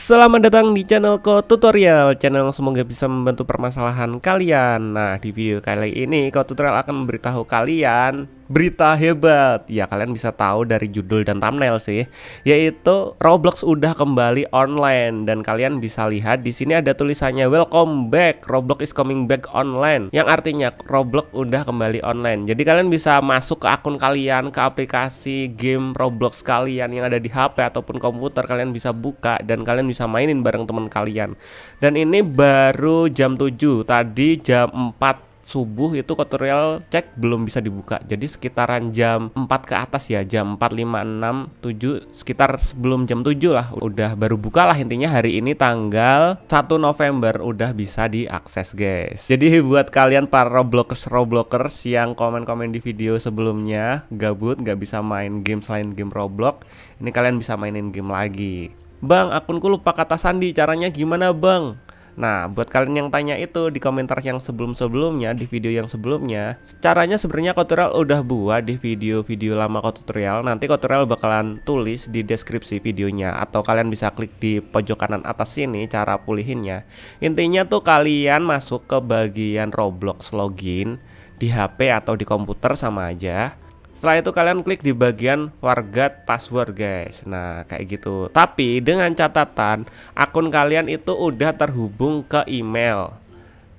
Selamat datang di channelku tutorial, channel yang semoga bisa membantu permasalahan kalian. Nah, di video kali ini tutorial akan memberitahu kalian berita hebat. Ya, kalian bisa tahu dari judul dan thumbnail sih, yaitu Roblox udah kembali online dan kalian bisa lihat di sini ada tulisannya welcome back, Roblox is coming back online, yang artinya Roblox udah kembali online. Jadi kalian bisa masuk ke akun kalian, ke aplikasi game Roblox kalian yang ada di HP ataupun komputer, kalian bisa buka dan kalian bisa mainin bareng teman kalian. Dan ini baru jam 7, tadi jam 4 subuh itu tutorial cek belum bisa dibuka. Jadi sekitaran jam 4 ke atas ya, jam 4, 5, 6, 7, sekitar sebelum jam 7 lah udah baru buka lah. Intinya hari ini tanggal 1 November udah bisa diakses guys. Jadi buat kalian para Robloxers yang komen-komen di video sebelumnya gabut nggak bisa main game selain game Roblox, ini kalian bisa mainin game lagi. Bang, akunku lupa kata sandi, caranya gimana bang? Nah, buat kalian yang tanya itu di komentar yang sebelum-sebelumnya, di video yang sebelumnya, caranya sebenarnya tutorial udah buat di video-video lama tutorial. Nanti tutorial bakalan tulis di deskripsi videonya, atau kalian bisa klik di pojok kanan atas sini cara pulihinnya. Intinya tuh kalian masuk ke bagian Roblox login di HP atau di komputer sama aja. Setelah itu kalian klik di bagian forgot password guys. Nah kayak gitu. Tapi dengan catatan akun kalian itu udah terhubung ke email,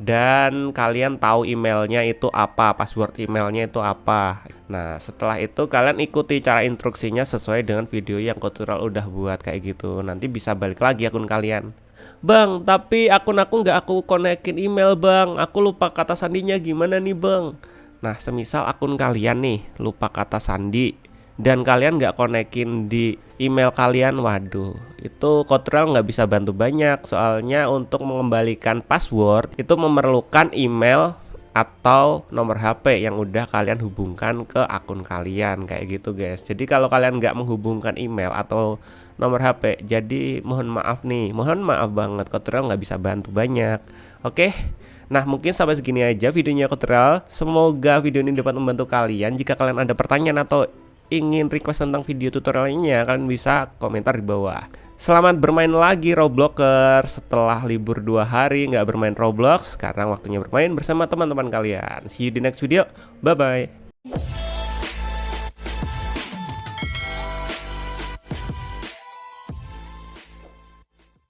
dan kalian tahu emailnya itu apa, password emailnya itu apa. Nah setelah itu kalian ikuti cara instruksinya sesuai dengan video yang tutorial udah buat kayak gitu. Nanti bisa balik lagi akun kalian. Bang, tapi akun aku nggak aku konekin email bang, aku lupa kata sandinya, gimana nih bang? Nah, semisal akun kalian nih lupa kata sandi dan kalian nggak konekin di email kalian, waduh, itu tutorial nggak bisa bantu banyak. Soalnya untuk mengembalikan password itu memerlukan email atau nomor HP yang udah kalian hubungkan ke akun kalian kayak gitu guys. Jadi kalau kalian nggak menghubungkan email atau nomor HP, jadi mohon maaf nih, mohon maaf banget, tutorial nggak bisa bantu banyak. Oke. Nah mungkin sampai segini aja videonya tutorial. Semoga video ini dapat membantu kalian. Jika kalian ada pertanyaan atau ingin request tentang video tutorialnya, kalian bisa komentar di bawah. Selamat bermain lagi Robloxer. Setelah libur 2 hari nggak bermain Roblox, sekarang waktunya bermain bersama teman-teman kalian. See you di next video. Bye bye.